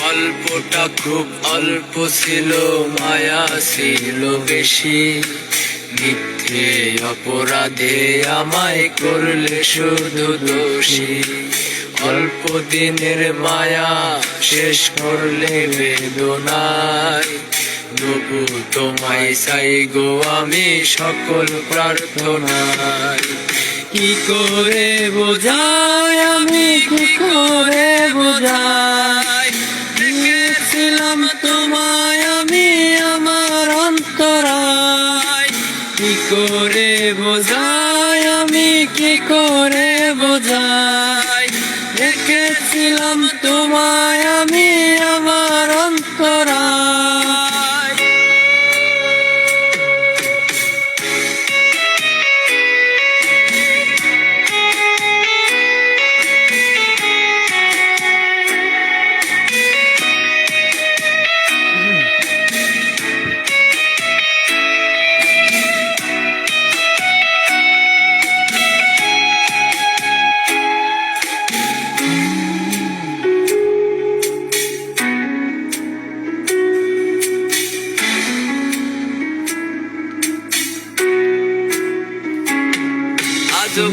অল্পটা খুব অল্প ছিল, মায়া ছিল বেশি। মিথ্যে অপরাধে আমায় করলে শুধু দোষী। অল্প দিনের মায়া শেষ করলে বেদনায়। তবু তোমায় চাই গো আমি সকল প্রার্থনায়। কি করে বোঝাই আমি, কি করে বোঝাই, দেখেছিলাম তোমায় আমি আমার অন্তরায়। কি করে বোঝাই আমি, কি করে বোঝাই, দেখেছিলাম তোমায় আমি আমার অন্তরায়।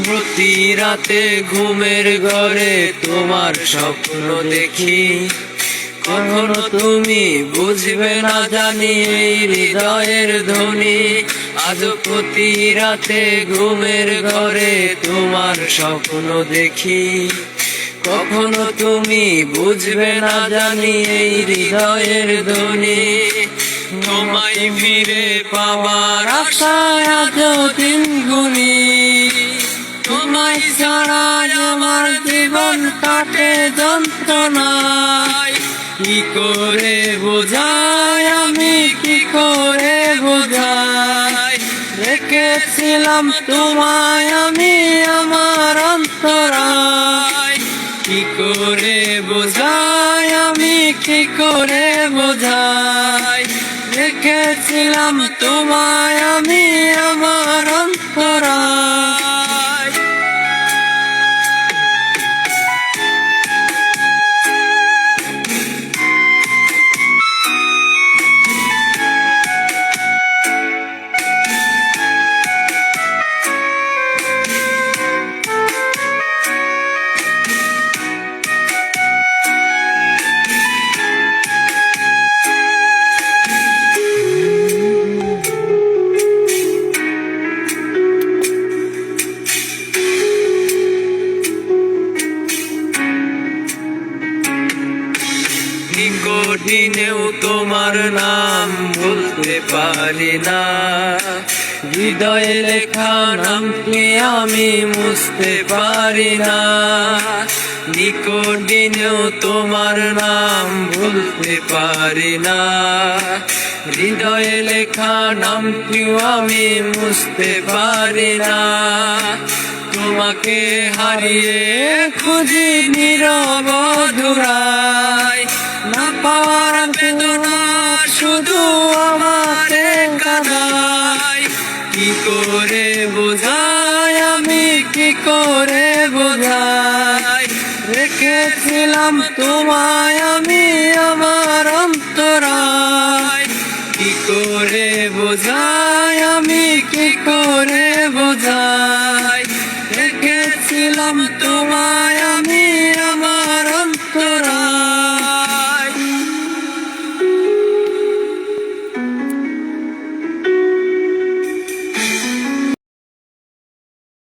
প্রতি রাতে ঘুমের ঘরে তোমার স্বপ্ন দেখি। কখনো তুমি বুঝবে না জানি এই হৃদয়ের ধ্বনি। আজ প্রতি রাতে ঘুমের ঘরে তোমার স্বপ্ন দেখি। কখনো তুমি বুঝবে না জানি এই হৃদয়ের ধ্বনি। তোমায় ফিরে পাবার আশায় আজ দিন গুনি। তোমায় ছাড়া আমার জীবন কাটে যন্ত্রণায়। কি করে বোঝাই আমি, কি করে বোঝাই, রেখেছিলাম তোমায় আমি আমার অন্তরায়। কি করে বোঝাই আমি, কি করে বোঝাই, রেখেছিলাম তোমায় আমি আমার অন্তরায়। কঠিনেও তোমার নাম ভুলতে পারি না। হৃদয়ে লেখা নামটি আমি মুছতে পারি না। নিকটিনেও তোমার নাম ভুলতে পারি না। হৃদয়ে লেখা নামটিও আমি মুছতে পারি না। তোমাকে হারিয়ে খুঁজি নীরব ধুরাই। না পাওয়ার বেদনা শুধু আমাকে কাঁদায়। কি করে বোঝাই আমি, কি করে বোঝাই, রেখেছিলাম তোমায়